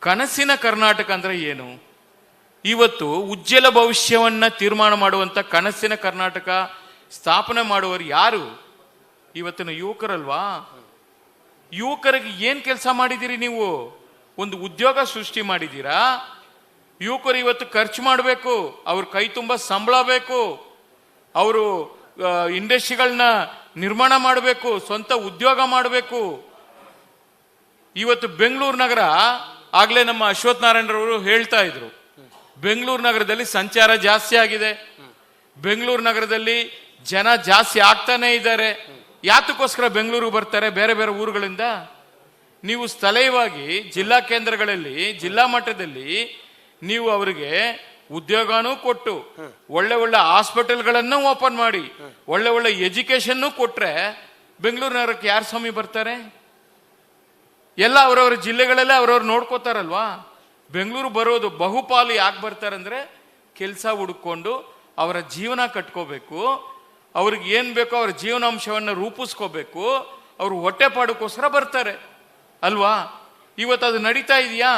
ಕನಸಿನ ಕರ್ನಾಟಕ ಅಂದ್ರೆ ಏನು? ಇವತ್ತು ಉಜ್ವಲ ಭವಿಷ್ಯವನ್ನ ತೀರ್ಮಾನ ಮಾಡುವಂತ ಕನಸಿನ ಕರ್ನಾಟಕ ಸ್ಥಾಪನೆ ಮಾಡುವವರು ಯಾರು? ಇವತ್ತಿನ ಯುವಕರಲ್ವಾ? ಯುವಕರಿಗೆ ಏನ್ ಕೆಲಸ ಮಾಡಿದ್ದೀರಿ ನೀವು? ಒಂದು ಉದ್ಯೋಗ ಸೃಷ್ಟಿ ಮಾಡಿದ್ದೀರಾ? ಯುವಕರು ಇವತ್ತು ಖರ್ಚು ಮಾಡಬೇಕು, ಅವ್ರ ಕೈ ತುಂಬ ಸಂಬಳ ಬೇಕು, ಅವರು ಇಂಡಸ್ಟ್ರಿಗಳನ್ನ ನಿರ್ಮಾಣ ಮಾಡಬೇಕು, ಸ್ವಂತ ಉದ್ಯೋಗ ಮಾಡಬೇಕು. ಇವತ್ತು ಬೆಂಗಳೂರು ನಗರ, ಆಗ್ಲೇ ನಮ್ಮ ಅಶ್ವಥ್ ನಾರಾಯಣರವರು ಹೇಳ್ತಾ ಇದ್ರು, ಬೆಂಗಳೂರು ನಗರದಲ್ಲಿ ಸಂಚಾರ ಜಾಸ್ತಿ ಆಗಿದೆ, ಬೆಂಗಳೂರು ನಗರದಲ್ಲಿ ಜನ ಜಾಸ್ತಿ ಆಗ್ತಾನೆ ಇದ್ದಾರೆ. ಯಾತಕ್ಕೋಸ್ಕರ ಬೆಂಗಳೂರಿಗೆ ಬರ್ತಾರೆ ಬೇರೆ ಬೇರೆ ಊರುಗಳಿಂದ? ನೀವು ಸ್ಥಳೀಯವಾಗಿ ಜಿಲ್ಲಾ ಕೇಂದ್ರಗಳಲ್ಲಿ, ಜಿಲ್ಲಾ ಮಟ್ಟದಲ್ಲಿ ನೀವು ಅವರಿಗೆ ಉದ್ಯೋಗನೂ ಕೊಟ್ಟು, ಒಳ್ಳೆ ಒಳ್ಳೆ ಹಾಸ್ಪಿಟಲ್ಗಳನ್ನು ಓಪನ್ ಮಾಡಿ, ಒಳ್ಳೆ ಒಳ್ಳೆ ಎಜುಕೇಶನ್ ಕೊಟ್ರೆ ಬೆಂಗಳೂರು ನಗರಕ್ಕೆ ಯಾರು ಸ್ವಾಮಿ ಬರ್ತಾರೆ? ಎಲ್ಲ ಅವರವರ ಜಿಲ್ಲೆಗಳಲ್ಲೇ ಅವರವ್ರು ನೋಡ್ಕೋತಾರಲ್ವಾ? ಬೆಂಗಳೂರು ಬರೋದು ಬಹುಪಾಲು ಯಾಕೆ ಬರ್ತಾರಂದ್ರೆ ಕೆಲಸ ಹುಡುಕೊಂಡು ಅವರ ಜೀವನ ಕಟ್ಕೋಬೇಕು, ಅವ್ರಿಗೆ ಏನ್ ಬೇಕೋ ಅವರ ಜೀವನಾಂಶವನ್ನು ರೂಪಿಸ್ಕೋಬೇಕು, ಅವರು ಹೊಟ್ಟೆಪಾಡಕ್ಕೋಸ್ಕರ ಬರ್ತಾರೆ ಅಲ್ವಾ? ಇವತ್ತು ಅದು ನಡೀತಾ ಇದೆಯಾ?